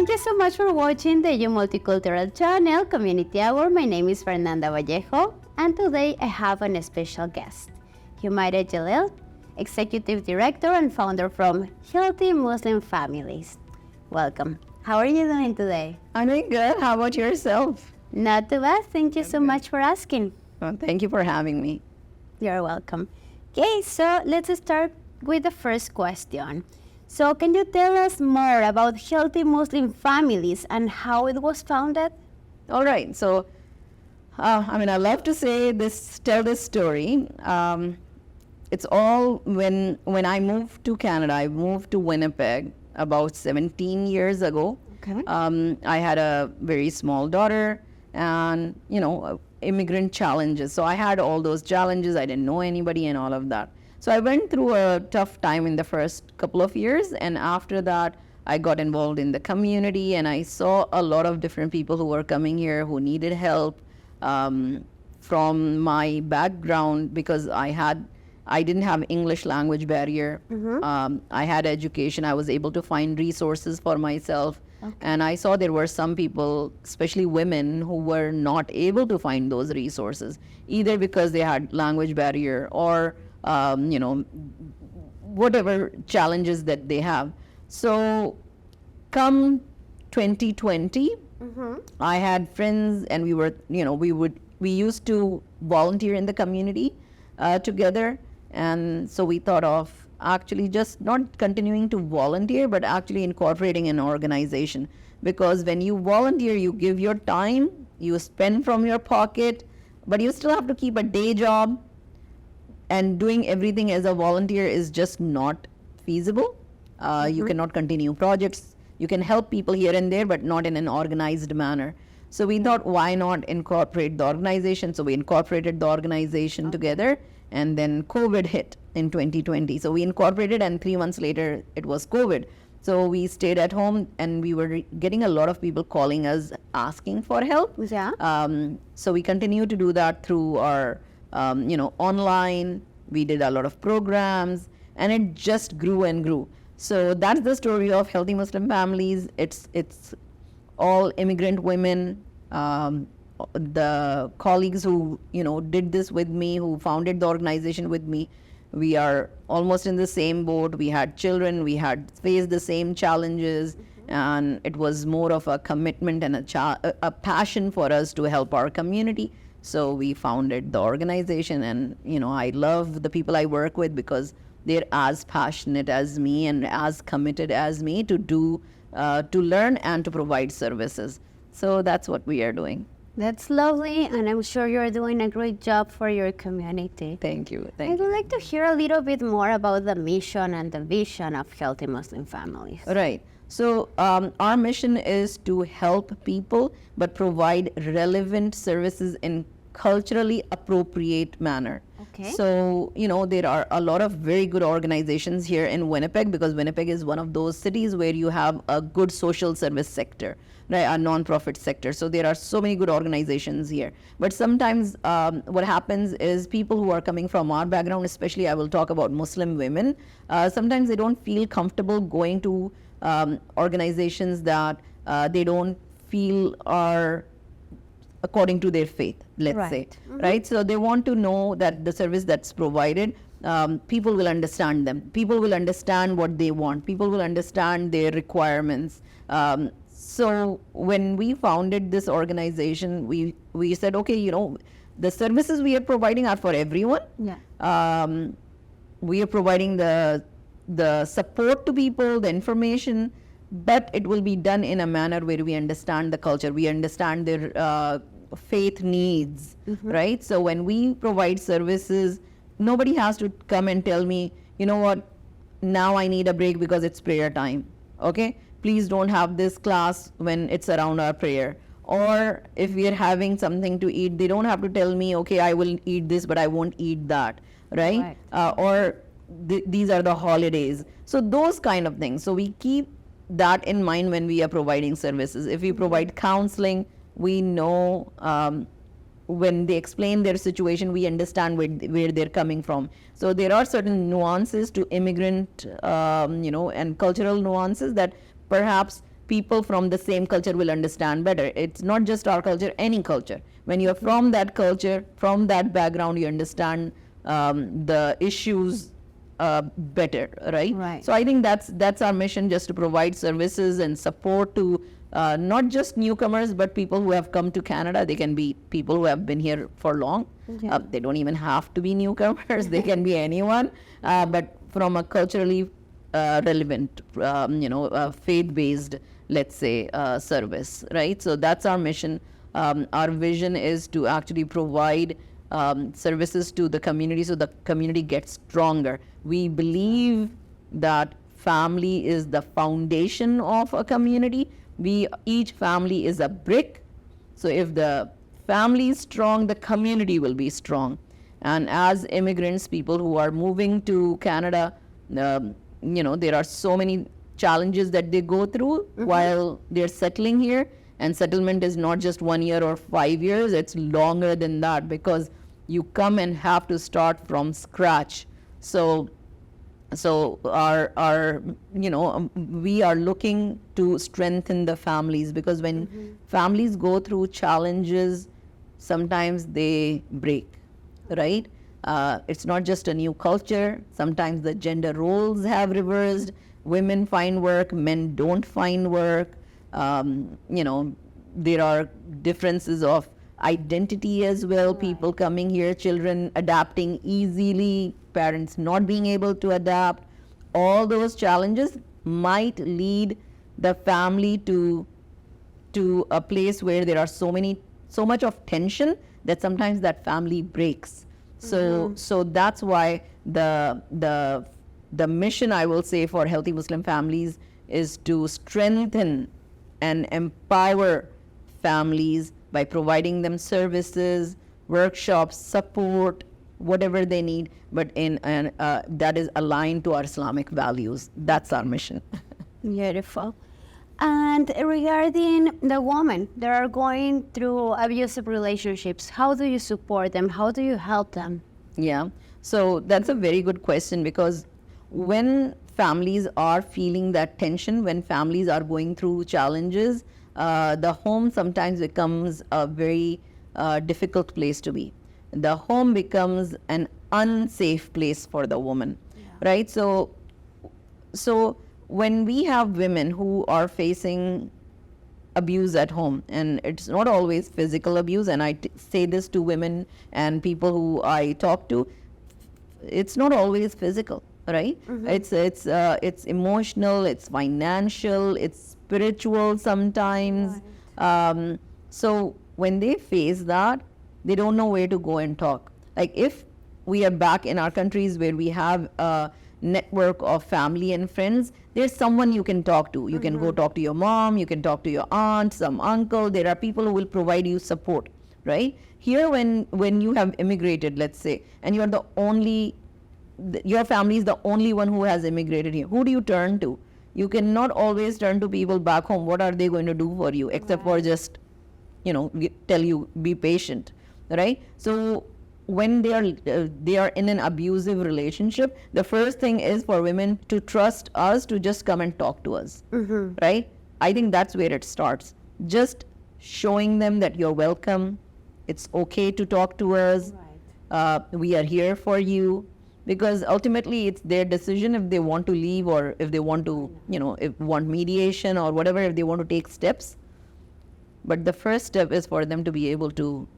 Thank you so much for watching the Multicultural channel, Community Hour. My name is Fernanda Vallejo, and today I have a special guest, Humaira Jaleel, Executive Director and Founder from Healthy Muslim Families. Welcome. How are you doing today? I'm doing good. How about yourself? Not too bad. Thank you so much for asking. Well, thank you for having me. You're welcome. Okay, so let's start with the first question. So can you tell us more about Healthy Muslim Families and how it was founded? All right. So, I love to tell this story. It's all when I moved to Canada. I moved to Winnipeg about 17 years ago. Okay. I had a very small daughter and, immigrant challenges. So I had all those challenges. I didn't know anybody and all of that. So I went through a tough time in the first couple of years, and after that, I got involved in the community, and I saw a lot of different people who were coming here who needed help. From my background, because I didn't have English language barrier. I had education. I was able to find resources for myself. Okay. And I saw there were some people, especially women, who were not able to find those resources, either because they had language barrier or whatever challenges that they have. So come 2020, I had friends, and we used to volunteer in the community together. And so we thought of actually just not continuing to volunteer, but actually incorporating an organization. Because when you volunteer, you give your time, you spend from your pocket, but you still have to keep a day job. And doing everything as a volunteer is just not feasible. You cannot continue projects. You can help people here and there, but not in an organized manner. So we thought, why not incorporate the organization? So we incorporated the organization together, and then COVID hit in 2020. So we incorporated, and 3 months later, it was COVID. So we stayed at home, and we were getting a lot of people calling us, asking for help. Yeah. So we continue to do that through our online. We did a lot of programs, and it just grew and grew. So that's the story of Healthy Muslim Families. It's all immigrant women. The colleagues who did this with me, who founded the organization with me, we are almost in the same boat. We had children. We had faced the same challenges, and it was more of a commitment and a passion for us to help our community. So we founded the organization, and I love the people I work with because they're as passionate as me and as committed as me to learn and to provide services. So that's what we are doing. That's lovely, and I'm sure you're doing a great job for your community. Thank you. I would like to hear a little bit more about the mission and the vision of Healthy Muslim Families. Right. So our mission is to help people, but provide relevant services in culturally appropriate manner. Okay. So, there are a lot of very good organizations here in Winnipeg, because Winnipeg is one of those cities where you have a good social service sector, right, a non-profit sector. So there are so many good organizations here. But sometimes what happens is people who are coming from our background, especially I will talk about Muslim women, sometimes they don't feel comfortable going to organizations that they don't feel are according to their faith, let's say, right? So they want to know that the service that's provided, people will understand them. People will understand what they want. People will understand their requirements. So when we founded this organization, we said, okay, the services we are providing are for everyone. Yeah. We are providing the support to people, the information, but it will be done in a manner where we understand the culture, we understand their faith needs, right? So when we provide services, nobody has to come and tell me, you know what, now I need a break because it's prayer time, okay? Please don't have this class when it's around our prayer. Or if we are having something to eat, they don't have to tell me, okay, I will eat this, but I won't eat that, right? Or these are the holidays. So those kind of things. So we keep that in mind when we are providing services. If we provide counseling, we know when they explain their situation, we understand where they're coming from. So there are certain nuances to immigrant, and cultural nuances that perhaps people from the same culture will understand better. It's not just our culture, any culture. When you're from that culture, from that background, you understand the issues better, right? Right. So I think that's our mission, just to provide services and support to not just newcomers, but people who have come to Canada. They can be people who have been here for long. Yeah. They don't even have to be newcomers. They can be anyone, but from a culturally relevant, faith-based, let's say, service, right? So that's our mission. Our vision is to actually provide services to the community so the community gets stronger. We believe that family is the foundation of a community. Each family is a brick. So if the family is strong, the community will be strong. And as immigrants, people who are moving to Canada, there are so many challenges that they go through while they're settling here. And settlement is not just 1 year or 5 years, it's longer than that, because you come and have to start from scratch. So we are looking to strengthen the families, because when families go through challenges, sometimes they break, right? It's not just a new culture. Sometimes the gender roles have reversed. Women find work, men don't find work. There are differences of identity as well. Right. People coming here, children adapting easily, parents not being able to adapt. All those challenges might lead the family to a place where there are so much of tension that sometimes that family breaks. So that's why the mission, I will say, for Healthy Muslim Families is to strengthen and empower families by providing them services, workshops, support, whatever they need, but that is aligned to our Islamic values. That's our mission. Beautiful. And regarding the women that are going through abusive relationships, how do you support them? How do you help them? Yeah, so that's a very good question, because when families are feeling that tension, when families are going through challenges, the home sometimes becomes a very difficult place to be. The home becomes an unsafe place for the woman, right? So when we have women who are facing abuse at home, and it's not always physical abuse, and I say this to women and people who I talk to, it's not always physical, right? It's emotional, it's financial, it's spiritual sometimes. Right. So when they face that, they don't know where to go and talk. Like, if we are back in our countries where we have a network of family and friends, there's someone you can talk to. You can go talk to your mom, you can talk to your aunt, some uncle. There are people who will provide you support, right? Here, when you have immigrated, let's say, and you're your family is the only one who has immigrated here, who do you turn to? You cannot always turn to people back home. What are they going to do for you, except for just, tell you, be patient, right? So when they are in an abusive relationship, the first thing is for women to trust us, to just come and talk to us, right? I think that's where it starts. Just showing them that you're welcome. It's okay to talk to us. Right. We are here for you. Because ultimately it's their decision if they want to leave, or if they want to, if want mediation or whatever, if they want to take steps. But the first step is for them to be able to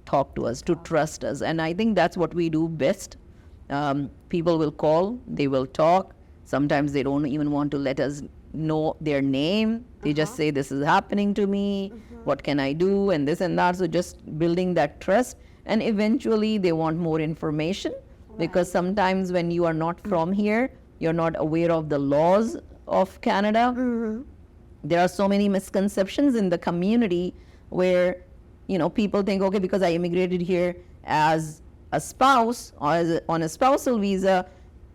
talk to us, to trust us. And I think that's what we do best. People will call, they will talk. Sometimes they don't even want to let us know their name. They just say, this is happening to me. What can I do? And this and that. So just building that trust. And eventually they want more information. Because sometimes when you are not from here, you're not aware of the laws of Canada. There are so many misconceptions in the community where, people think, okay, because I immigrated here as a spouse or on a spousal visa,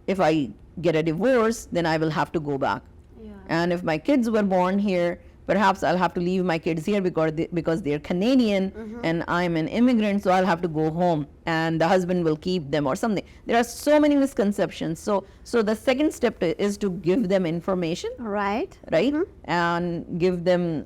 if I get a divorce, then I will have to go back. Yeah. And if my kids were born here, perhaps I'll have to leave my kids here because they're Canadian and I'm an immigrant, so I'll have to go home and the husband will keep them or something. There are so many misconceptions. So the second step is to give them information, Right. right? And give them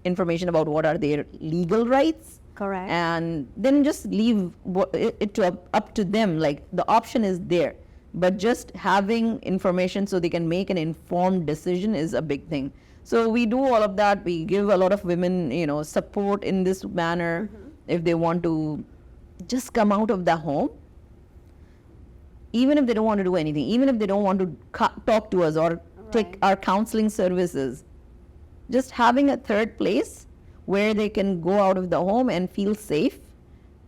information about what are their legal rights. Correct. And then just leave it up to them. Like the option is there, but just having information so they can make an informed decision is a big thing. So we do all of that. We give a lot of women, support in this manner if they want to just come out of the home. Even if they don't want to do anything, even if they don't want to talk to us or take our counseling services, just having a third place where they can go out of the home and feel safe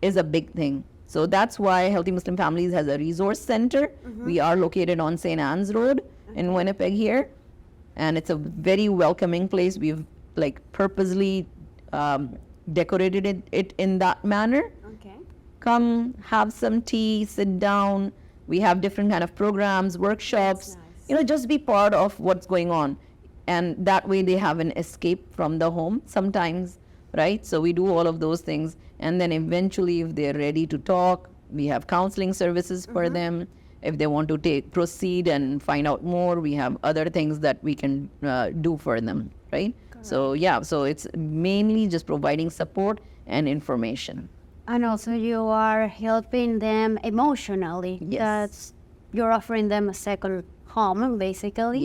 is a big thing. So that's why Healthy Muslim Families has a resource center. We are located on St. Anne's Road in Winnipeg here. And it's a very welcoming place. We've purposely decorated it in that manner. Okay. Come, have some tea, sit down. We have different kind of programs, workshops. That's Just be part of what's going on. And that way they have an escape from the home sometimes, right? So we do all of those things. And then eventually, if they're ready to talk, we have counseling services for them. If they want to proceed and find out more, we have other things that we can do for them, right? Correct. So it's mainly just providing support and information. And also you are helping them emotionally. Yes. You're offering them a second home, basically.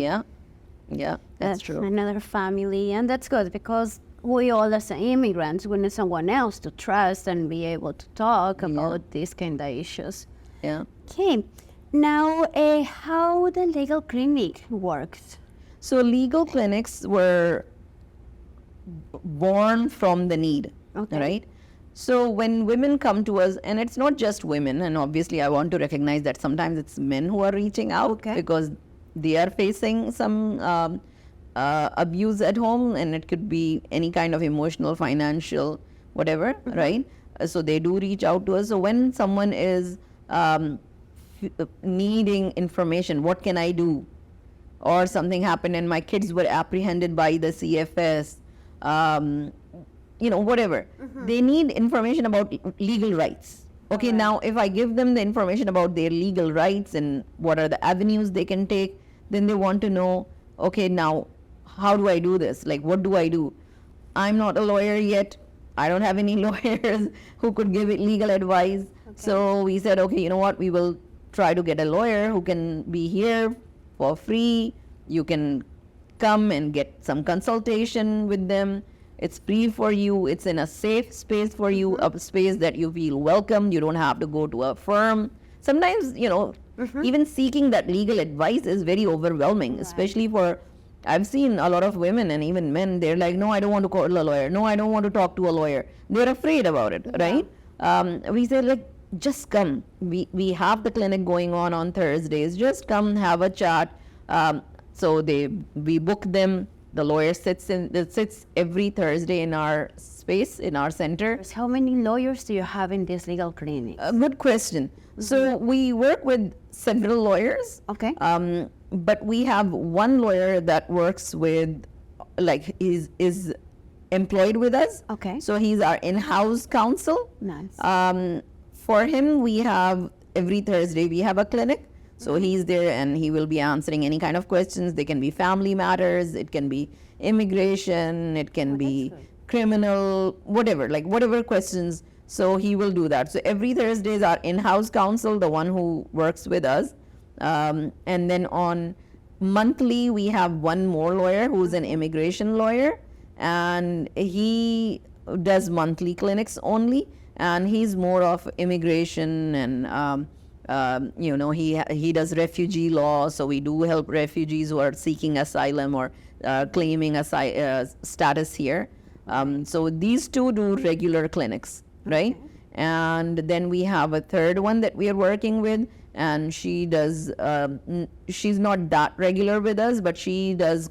Yeah, that's true. Another family, and that's good because we all as immigrants, we need someone else to trust and be able to talk about these kind of issues. Yeah. Okay, now how the legal clinic works? So legal clinics were born from the need, right? So when women come to us, and it's not just women, and obviously I want to recognize that sometimes it's men who are reaching out because they are facing some abuse at home, and it could be any kind of emotional, financial, whatever, right? So they do reach out to us. So when someone is needing information, what can I do? Or something happened and my kids were apprehended by the CFS, whatever. They need information about legal rights. Okay, now if I give them the information about their legal rights and what are the avenues they can take, then they want to know, okay, now how do I do this? Like, what do I do? I'm not a lawyer yet. I don't have any lawyers who could give it legal advice. So we said, okay, you know what? We will try to get a lawyer who can be here for free. You can come and get some consultation with them. It's free for you. It's in a safe space for you, a space that you feel welcome. You don't have to go to a firm. Sometimes, even seeking that legal advice is very overwhelming, especially I've seen a lot of women and even men, they're like, no, I don't want to call a lawyer. No, I don't want to talk to a lawyer. They're afraid about it, right? We say, just come. We have the clinic going on Thursdays. Just come, have a chat. So we book them. The lawyer sits every Thursday in our space, in our center. How many lawyers do you have in this legal clinic? Good question. So we work with several lawyers. Okay. But we have one lawyer that works with, is employed with us. Okay. So he's our in-house counsel. Nice. For him, we have every Thursday we have a clinic. So he's there and he will be answering any kind of questions. They can be family matters, it can be immigration, it can be criminal, whatever questions. So he will do that. So every Thursday is our in-house counsel, the one who works with us. And then on monthly, we have one more lawyer who's an immigration lawyer, and he does monthly clinics only, and he's more of immigration and he does refugee law, so we do help refugees who are seeking asylum or claiming status here. So these two do regular clinics, right? And then we have a third one that we are working with, and she does, she's not that regular with us, but she does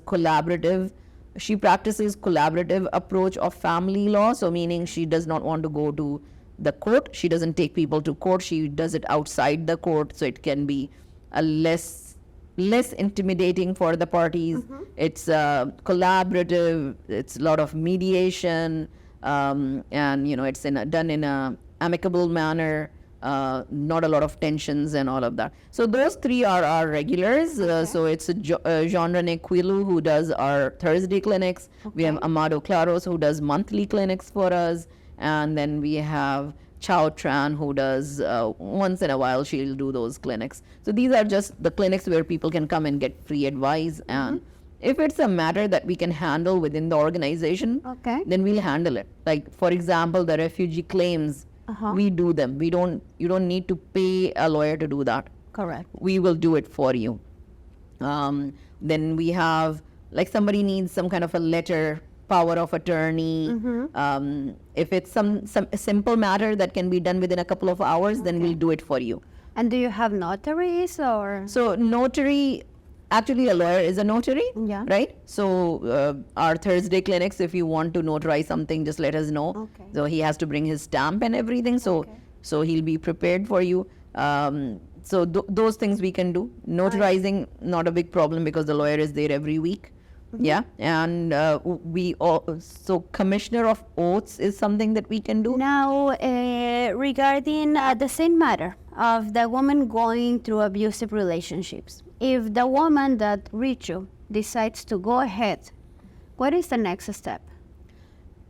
she practices collaborative approach of family law, so meaning she does not want to go to the court. She doesn't take people to court. She does it outside the court, so it can be a less less intimidating for the parties. It's collaborative. It's a lot of mediation, and it's done in a amicable manner. Not a lot of tensions and all of that. So those three are our regulars. So it's Genre Nequilu, who does our Thursday clinics. We have Amado Claros, who does monthly clinics for us. And then we have Chao Tran, who does once in a while, she'll do those clinics. So these are just the clinics where people can come and get free advice. And if it's a matter that we can handle within the organization, then we'll handle it. Like, for example, the refugee claims, we do them. You don't need to pay a lawyer to do that. Correct. We will do it for you. Then we have, like, somebody needs some kind of a letter, power of attorney. If it's some simple matter that can be done within a couple of hours, then we'll do it for you. And do you have notaries or? So notary, actually a lawyer is a notary, right? So our Thursday clinics, if you want to notarize something, just let us know. So he has to bring his stamp and everything. So he'll be prepared for you. So those things we can do. Notarizing, not a big problem because the lawyer is there every week. Yeah, and so commissioner of oaths is something that we can do. Now, regarding the same matter of the woman going through abusive relationships, if the woman that reached you decides to go ahead, what is the next step?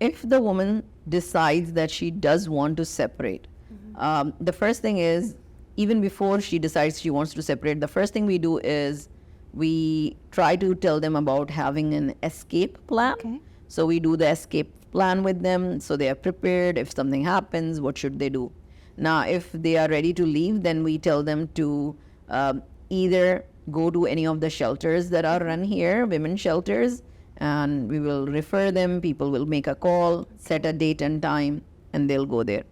If the woman decides that she does want to separate, the first thing is, even before she decides she wants to separate, the first thing we do is we try to tell them about having an escape plan. So we do the escape plan with them so they are prepared. If something happens, what should they do? Now, if they are ready to leave, then we tell them to either go to any of the shelters that are run here, women shelters, and we will refer them. People will make a call, set a date and time, and they'll go there.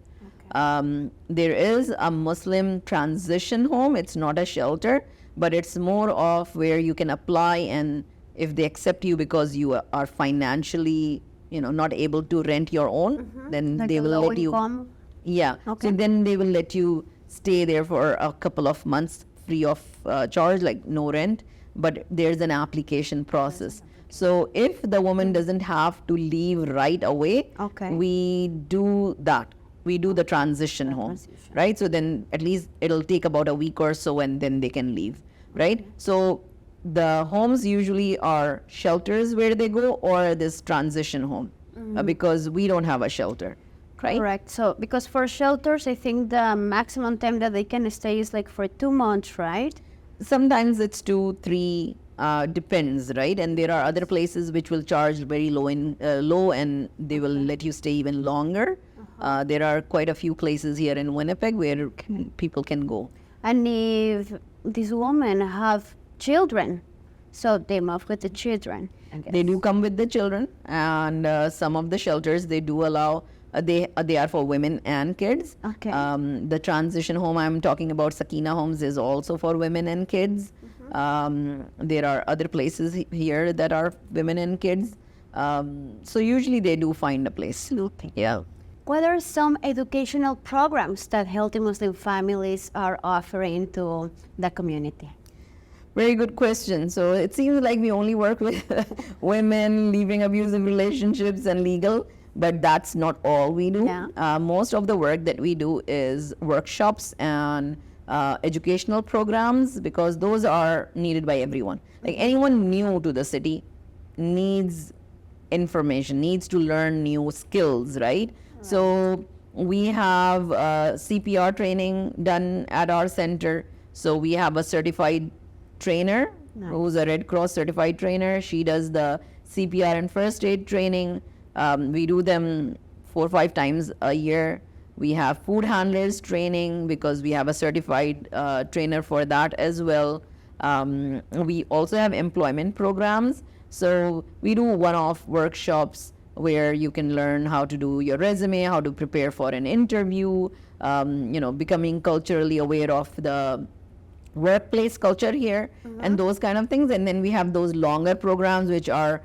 There is a Muslim transition home. It's not a shelter, but it's more of where you can apply, and if they accept you because you are financially, not able to rent your own, then Like they a will low let you. income? Yeah. Okay. So then they will let you stay there for a couple of months free of charge, like no rent, but there's an application process. So if the woman doesn't have to leave right away, we do that. We do the transition home, right? So then at least it'll take about a week or so and then they can leave, right? So the homes usually are shelters where they go or this transition home because we don't have a shelter, right? Correct. So because for shelters, I think the maximum time that they can stay is like for 2 months, right? Sometimes it's 2, 3, depends, right? And there are other places which will charge very low and they will let you stay even longer. There are quite a few places here in Winnipeg where people can go. And if these women have children, so they move with the children. They do come with the children, and some of the shelters they do allow. They are for women and kids. The transition home I'm talking about, Sakina Homes, is also for women and kids. There are other places here that are women and kids. So usually they do find a place. Yeah. What are some educational programs that Healthy Muslim Families are offering to the community? Very good question. So it seems like we only work with women leaving abusive relationships and legal, but that's not all we do. Most of the work that we do is workshops and educational programs because those are needed by everyone. Like anyone new to the city needs information, needs to learn new skills, right? So we have CPR training done at our center. So we have a certified trainer who's a Red Cross certified trainer. She does the CPR and first aid training. We do them 4 or 5 times a year. We have food handlers training because we have a certified trainer for that as well. We also have employment programs. So we do one-off workshops where you can learn how to do your resume, how to prepare for an interview, becoming culturally aware of the workplace culture here and those kind of things. And then we have those longer programs which are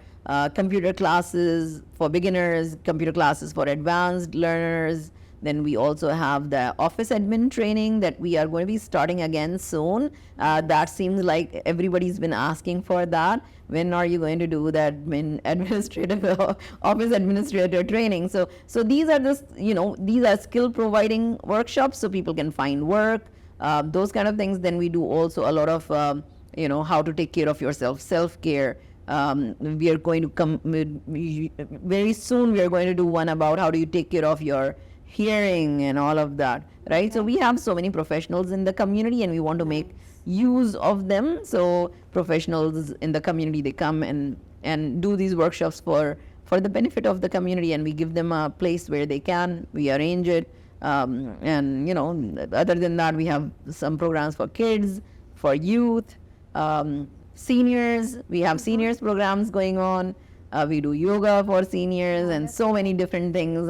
computer classes for beginners, computer classes for advanced learners. Then we also have the office admin training that we are going to be starting again soon. That seems like everybody's been asking for that. When are you going to do the administrative office administrator training? So these are just, these are skill providing workshops so people can find work, those kind of things. Then we do also a lot of, how to take care of yourself, self-care. We are going to come very soon. We are going to do one about how do you take care of your hearing and all of that, right? So we have so many professionals in the community, and we want to make use of them. So professionals in the community, they come and do these workshops for the benefit of the community, and we give them a place where they can. We arrange it, and other than that, we have some programs for kids, for youth, seniors. We have seniors programs going on. We do yoga for seniors and so many different things.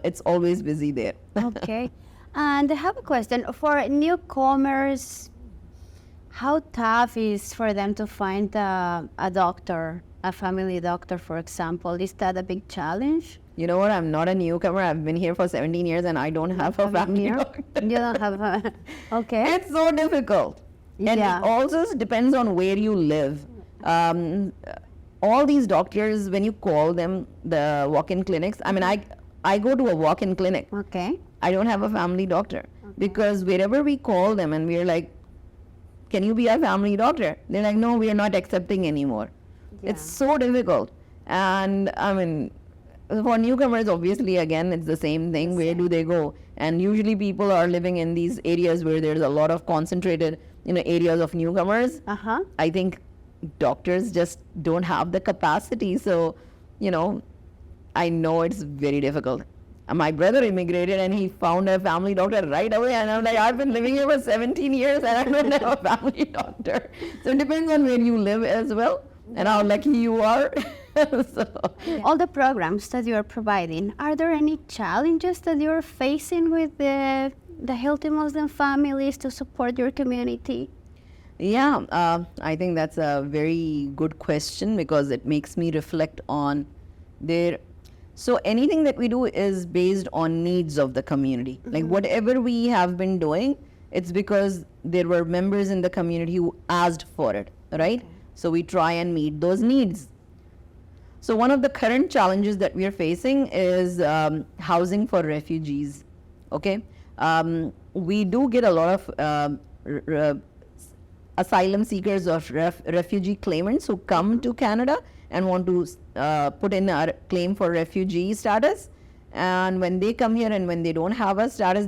It's always busy there. Okay. And I have a question. For newcomers, how tough is for them to find a doctor, a family doctor, for example? Is that a big challenge? You know what? I'm not a newcomer. I've been here for 17 years and I don't have a family doctor. You don't have a... Okay. It's so difficult. And it also depends on where you live. All these doctors, when you call them, the walk-in clinics, I mean, I go to a walk-in clinic. Okay. I don't have a family doctor because wherever we call them and we're like, can you be a family doctor? They're like, no, we are not accepting anymore. Yeah. It's so difficult. And I mean, for newcomers, obviously, again, it's the same thing. Where do they go? And usually people are living in these areas where there's a lot of concentrated, areas of newcomers. I think doctors just don't have the capacity. So, I know it's very difficult. My brother immigrated and he found a family doctor right away. And I'm like, I've been living here for 17 years and I don't have a family doctor. So it depends on where you live as well and how lucky you are. All the programs that you are providing, are there any challenges that you're facing with the healthy Muslim families to support your community? Yeah, I think that's a very good question because it makes me reflect on so anything that we do is based on needs of the community. Like whatever we have been doing, it's because there were members in the community who asked for it, right? Okay. So we try and meet those needs. So one of the current challenges that we are facing is housing for refugees, okay? We do get a lot of asylum seekers or refugee claimants who come to Canada and want to put in a claim for refugee status. And when they come here and when they don't have a status,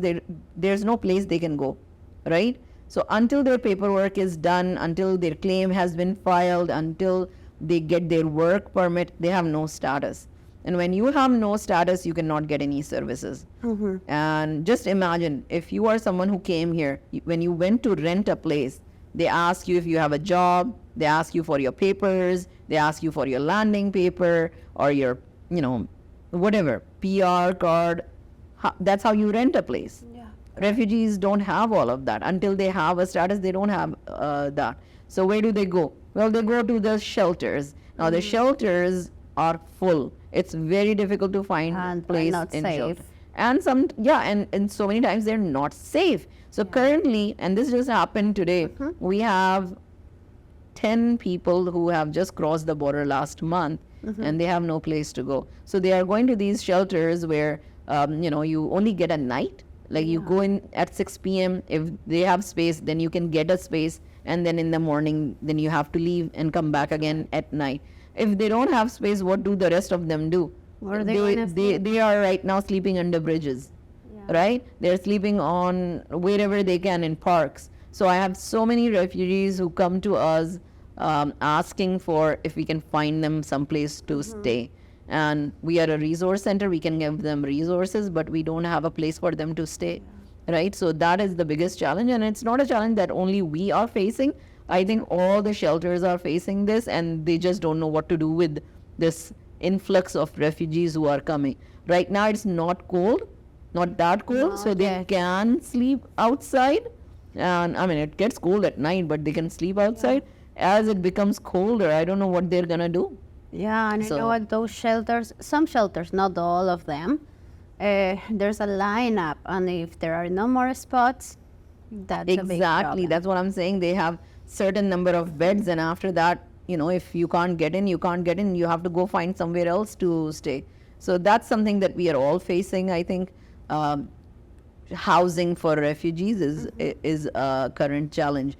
there's no place they can go, right? So until their paperwork is done, until their claim has been filed, until they get their work permit, they have no status. And when you have no status, you cannot get any services. And just imagine, if you are someone who came here, when you went to rent a place, they ask you if you have a job, they ask you for your papers, they ask you for your landing paper or your, whatever, PR card. That's how you rent a place. Yeah. Refugees don't have all of that. Until they have a status, they don't have that. So where do they go? Well, they go to the shelters. Now the shelters are full. It's very difficult to find a place in shelter. And and so many times they're not safe. So currently, and this just happened today, we have 10 people who have just crossed the border last month and they have no place to go. So they are going to these shelters where, you only get a night. Like you go in at 6 p.m. If they have space, then you can get a space. And then in the morning, then you have to leave and come back again at night. If they don't have space, what do the rest of them do? They are right now sleeping under bridges, right? They're sleeping on wherever they can in parks. So I have so many refugees who come to us asking for if we can find them some place to stay. And we are a resource center. We can give them resources, but we don't have a place for them to stay, right? So that is the biggest challenge. And it's not a challenge that only we are facing. I think all the shelters are facing this, and they just don't know what to do with this influx of refugees who are coming. Right now it's not cold, not that cold, so they can sleep outside. And I mean, it gets cold at night, but they can sleep outside. As it becomes colder, I don't know what they're gonna do. Yeah, and I know at those shelters, some shelters, not all of them, there's a lineup, and if there are no more spots, that's a big Exactly. problem. That's what I'm saying. They have certain number of beds, and after that, if you can't get in, you can't get in. You have to go find somewhere else to stay. So that's something that we are all facing. I think housing for refugees is a current challenge.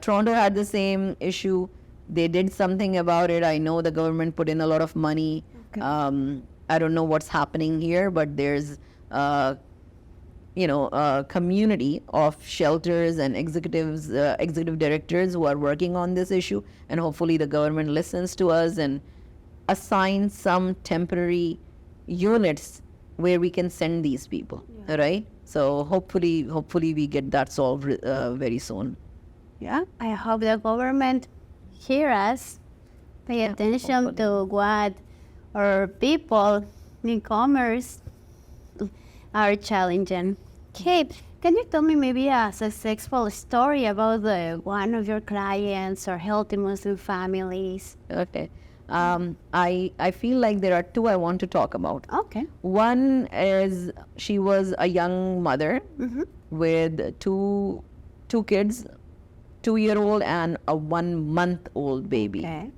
Toronto had the same issue. They did something about it. I know the government put in a lot of money. Okay. I don't know what's happening here, but there's a community of shelters and executive directors who are working on this issue, and hopefully the government listens to us and assigns some temporary units where we can send these people, right? So hopefully we get that solved very soon. Yeah, I hope the government hear us, pay attention to what our people, newcomers, are challenging. Okay, can you tell me maybe a successful story about one of your clients or healthy Muslim families? Okay. I feel like there are two I want to talk about. Okay. One is she was a young mother with two kids, 2-year-old and a 1-month-old baby. Okay.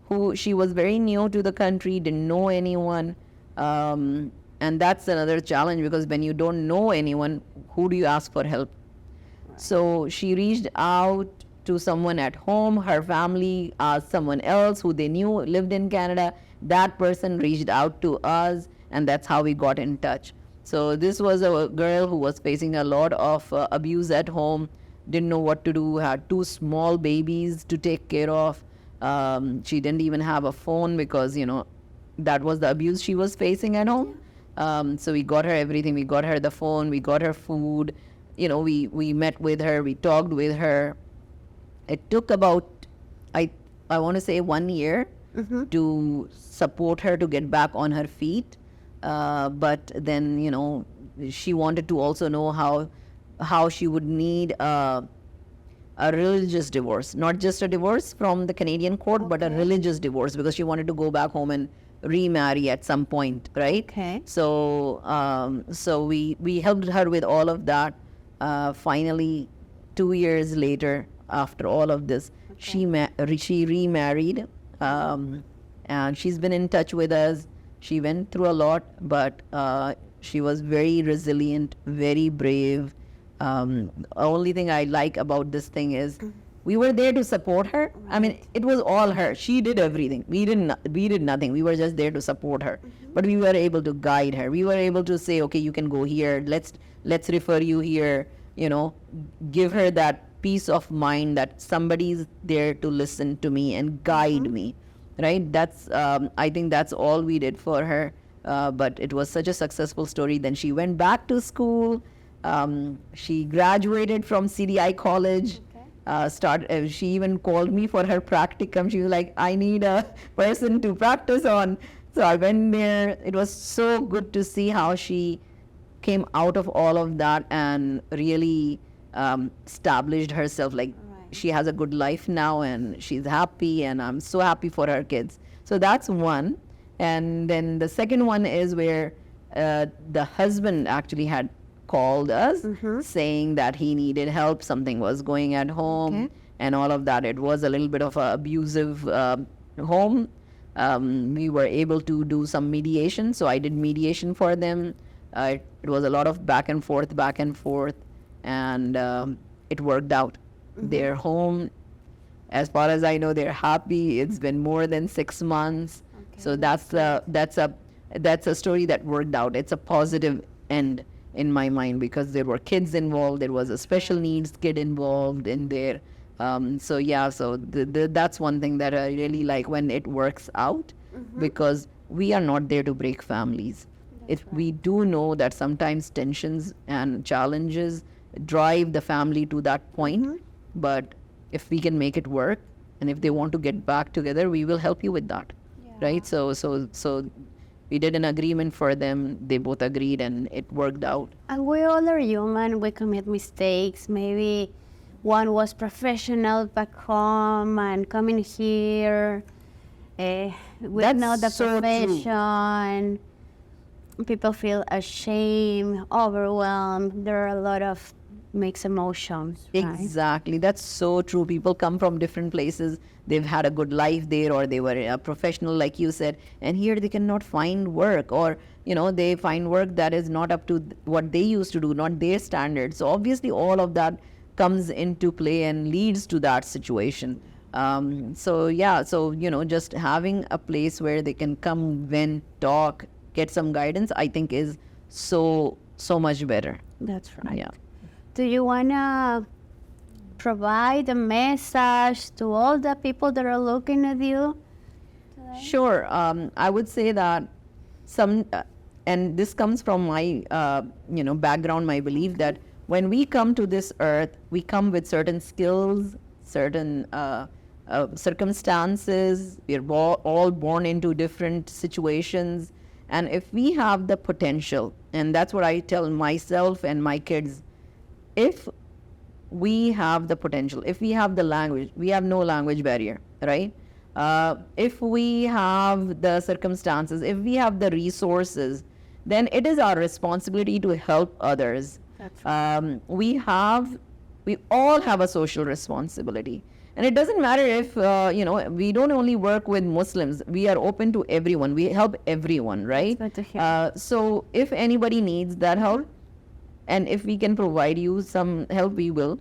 Who she was very new to the country, didn't know anyone, and that's another challenge because when you don't know anyone, who do you ask for help? So she reached out to someone at home. Her family asked someone else who they knew lived in Canada. That person reached out to us, and that's how we got in touch. So this was a girl who was facing a lot of abuse at home, didn't know what to do, had 2 small babies to take care of. She didn't even have a phone because, that was the abuse she was facing at home. So we got her everything. We got her the phone, we got her food. We met with her, we talked with her. It took about, I want to say 1 year to support her to get back on her feet. But then, she wanted to also know how she would need a religious divorce, not just a divorce from the Canadian court, but a religious divorce, because she wanted to go back home and remarry at some point, right? Okay. So, we helped her with all of that. Finally, 2 years later, after all of this, she remarried, and she's been in touch with us. She went through a lot, but she was very resilient, very brave. Only thing I like about this thing is we were there to support her. I mean, it was all her. She did everything. We did nothing. We were just there to support her. But we were able to guide her. We were able to say, okay, you can go here. Let's refer you here. Give her that peace of mind that somebody's there to listen to me and guide me, right? That's I think that's all we did for her. But it was such a successful story. Then she went back to school. She graduated from CDI college. She even called me for her practicum. She was like, I need a person to practice on. So I went there. It was so good to see how she came out of all of that and really established herself. Like, she has a good life now and she's happy, and I'm so happy for her kids. So that's one. And then the second one is where the husband actually had called us saying that he needed help, something was going at home and all of that. It was a little bit of an abusive home. We were able to do some mediation, so I did mediation for them. It was a lot of back and forth, and it worked out. They're home. As far as I know, they're happy. It's been more than 6 months. So that's a story that worked out. It's a positive end in my mind because there were kids involved. There was a special needs kid involved in there. So that's one thing that I really like when it works out, because we are not there to break families. We do know that sometimes tensions and challenges drive the family to that point, but if we can make it work, and if they want to get back together, we will help you with that, right? So we did an agreement for them. They both agreed, and it worked out. And we all are human. We commit mistakes. Maybe one was professional back home and coming here with That's not the so true. profession. people feel ashamed, overwhelmed. There are a lot of mixed emotions. Right? Exactly. That's so true. People come from different places. They've had a good life there, or they were a professional, like you said, and here they cannot find work, or, they find work that is not up to what they used to do, not their standards. So obviously all of that comes into play and leads to that situation. Just having a place where they can come, vent, talk, get some guidance, I think is so much better. That's right. Yeah. Do you want to provide a message to all the people that are looking at you today? Sure. I would say that and this comes from my, background, my belief that when we come to this earth, we come with certain skills, certain circumstances. We're all born into different situations. And if we have the potential, and that's what I tell myself and my kids, if we have the potential, if we have the language, we have no language barrier, right? If we have the circumstances, if we have the resources, then it is our responsibility to help others. That's right. We all have a social responsibility. And it doesn't matter if, we don't only work with Muslims. We are open to everyone. We help everyone, right? That's good to hear. So if anybody needs that help, and if we can provide you some help, we will.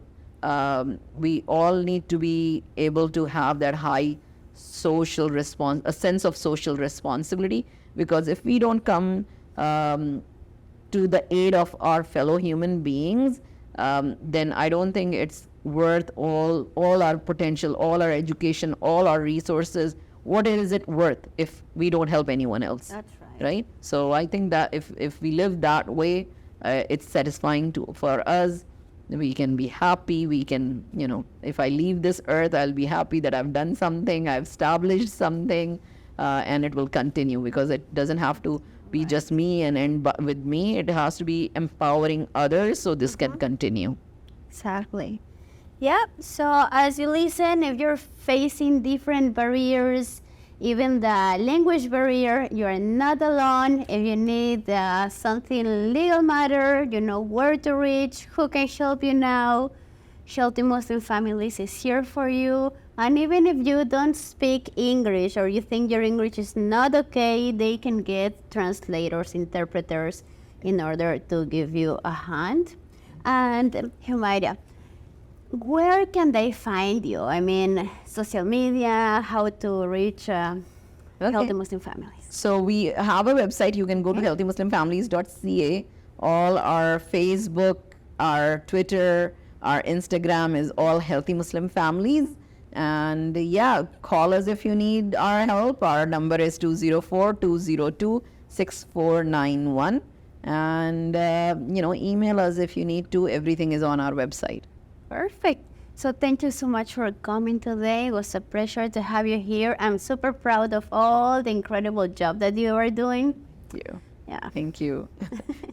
We all need to be able to have that high a sense of social responsibility, because if we don't come to the aid of our fellow human beings, then I don't think it's worth all our potential, all our education, all our resources. What is it worth if we don't help anyone else? That's right. Right? So I think that if we live that way, it's satisfying for us. We can be happy. We can, if I leave this earth, I'll be happy that I've done something, I've established something, and it will continue, because it doesn't have to be just me and end with me. It has to be empowering others so this can continue. Exactly. Yep. So as you listen, if you're facing different barriers, even the language barrier, you are not alone. If you need something legal matter, you know where to reach, who can help you now. Healthy Muslim Families is here for you. And even if you don't speak English or you think your English is not okay, they can get translators, interpreters in order to give you a hand. And Humaira, where can they find you? I mean, social media, how to reach Healthy Muslim Families. So we have a website. You can go to healthymuslimfamilies.ca. All our Facebook, our Twitter, our Instagram is all Healthy Muslim Families. And call us if you need our help. Our number is 204-202-6491. And, email us if you need to. Everything is on our website. Perfect. So thank you so much for coming today. It was a pleasure to have you here. I'm super proud of all the incredible job that you are doing. Thank you. Yeah. Thank you.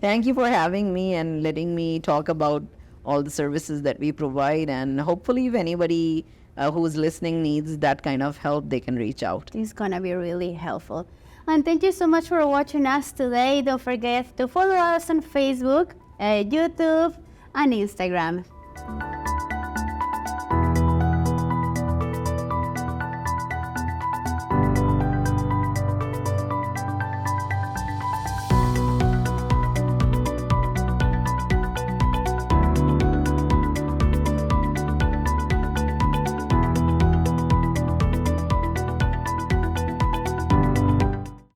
Thank you for having me and letting me talk about all the services that we provide. And hopefully if anybody who's listening needs that kind of help, they can reach out. It's going to be really helpful. And thank you so much for watching us today. Don't forget to follow us on Facebook, YouTube, and Instagram.